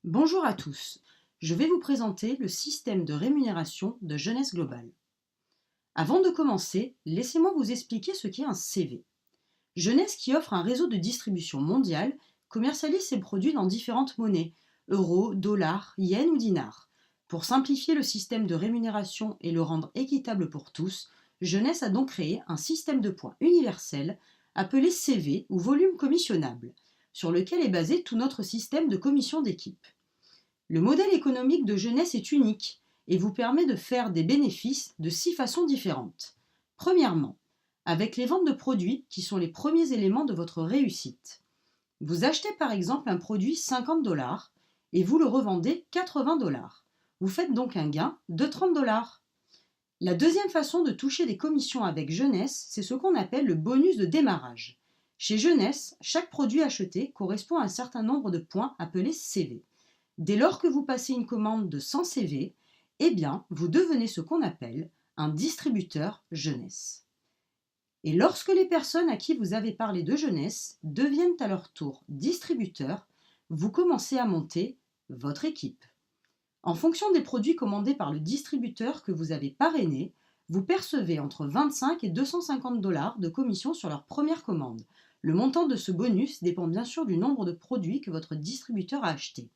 Bonjour à tous, je vais vous présenter le système de rémunération de Jeunesse Globale. Avant de commencer, laissez-moi vous expliquer ce qu'est un CV. Jeunesse, qui offre un réseau de distribution mondiale, commercialise ses produits dans différentes monnaies, euros, dollars, yens ou dinars. Pour simplifier le système de rémunération et le rendre équitable pour tous, Jeunesse a donc créé un système de points universel appelé CV ou volume commissionnable, sur lequel est basé tout notre système de commission d'équipe. Le modèle économique de Jeunesse est unique et vous permet de faire des bénéfices de 6 façons différentes. Premièrement, avec les ventes de produits qui sont les premiers éléments de votre réussite. Vous achetez par exemple un produit 50 $ et vous le revendez 80 $. Vous faites donc un gain de 30 $. La deuxième façon de toucher des commissions avec Jeunesse, c'est ce qu'on appelle le bonus de démarrage. Chez Jeunesse, chaque produit acheté correspond à un certain nombre de points appelés CV. Dès lors que vous passez une commande de 100 CV, eh bien, vous devenez ce qu'on appelle un distributeur Jeunesse. Et lorsque les personnes à qui vous avez parlé de Jeunesse deviennent à leur tour distributeurs, vous commencez à monter votre équipe. En fonction des produits commandés par le distributeur que vous avez parrainé, vous percevez entre 25 et 250 $ de commission sur leur première commande. Le montant de ce bonus dépend bien sûr du nombre de produits que votre distributeur a achetés.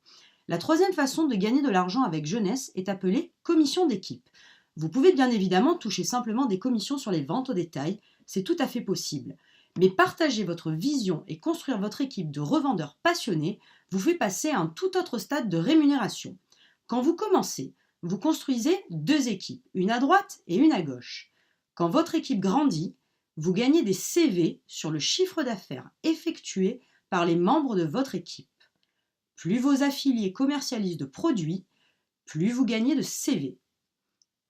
La troisième façon de gagner de l'argent avec Jeunesse est appelée commission d'équipe. Vous pouvez bien évidemment toucher simplement des commissions sur les ventes au détail, c'est tout à fait possible. Mais partager votre vision et construire votre équipe de revendeurs passionnés vous fait passer à un tout autre stade de rémunération. Quand vous commencez, vous construisez deux équipes, une à droite et une à gauche. Quand votre équipe grandit, vous gagnez des CV sur le chiffre d'affaires effectué par les membres de votre équipe. Plus vos affiliés commercialisent de produits, plus vous gagnez de CV.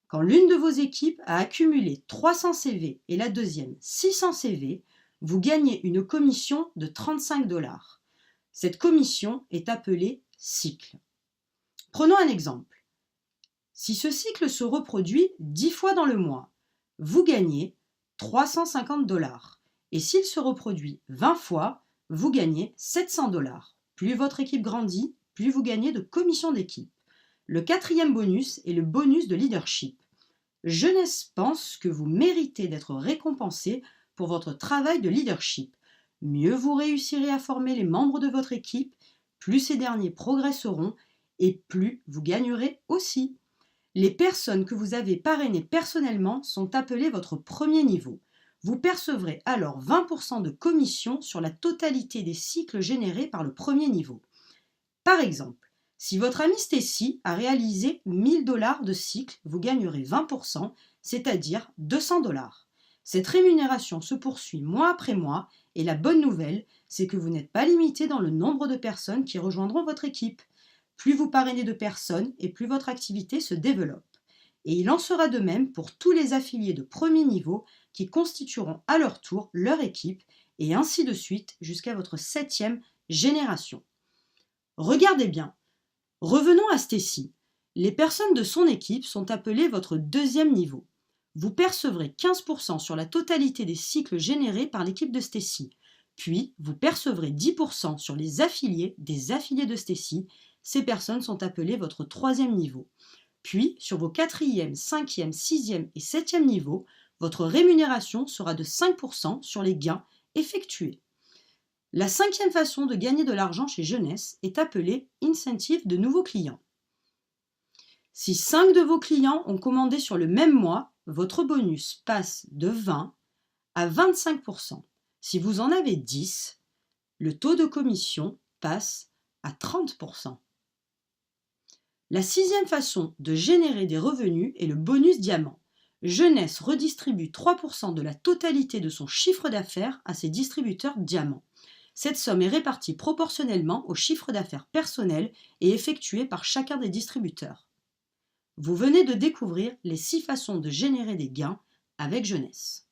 Quand l'une de vos équipes a accumulé 300 CV et la deuxième 600 CV, vous gagnez une commission de 35 $. Cette commission est appelée cycle. Prenons un exemple. Si ce cycle se reproduit 10 fois dans le mois, vous gagnez 350 $. Et s'il se reproduit 20 fois, vous gagnez 700 $. Plus votre équipe grandit, plus vous gagnez de commissions d'équipe. Le quatrième bonus est le bonus de leadership. Jeunesse pense que vous méritez d'être récompensé pour votre travail de leadership. Mieux vous réussirez à former les membres de votre équipe, plus ces derniers progresseront et plus vous gagnerez aussi. Les personnes que vous avez parrainées personnellement sont appelées votre premier niveau. Vous percevrez alors 20% de commission sur la totalité des cycles générés par le premier niveau. Par exemple, si votre amie Stacy a réalisé 1000 $ de cycle, vous gagnerez 20%, c'est-à-dire 200 $. Cette rémunération se poursuit mois après mois et la bonne nouvelle, c'est que vous n'êtes pas limité dans le nombre de personnes qui rejoindront votre équipe. Plus vous parrainez de personnes et plus votre activité se développe. Et il en sera de même pour tous les affiliés de premier niveau qui constitueront à leur tour leur équipe et ainsi de suite jusqu'à votre 7e génération. Regardez bien. Revenons à Stacy. Les personnes de son équipe sont appelées votre deuxième niveau. Vous percevrez 15% sur la totalité des cycles générés par l'équipe de Stacy. Puis, vous percevrez 10% sur les affiliés des affiliés de Stacy. Ces personnes sont appelées votre troisième niveau. Puis, sur vos 4e, 5e, 6e et 7e niveaux, votre rémunération sera de 5% sur les gains effectués. La cinquième façon de gagner de l'argent chez Jeunesse est appelée incentive de nouveaux clients. Si 5 de vos clients ont commandé sur le même mois, votre bonus passe de 20 à 25%. Si vous en avez 10, le taux de commission passe à 30%. La sixième façon de générer des revenus est le bonus diamant. Jeunesse redistribue 3% de la totalité de son chiffre d'affaires à ses distributeurs diamants. Cette somme est répartie proportionnellement au chiffre d'affaires personnel et effectué par chacun des distributeurs. Vous venez de découvrir les 6 façons de générer des gains avec Jeunesse.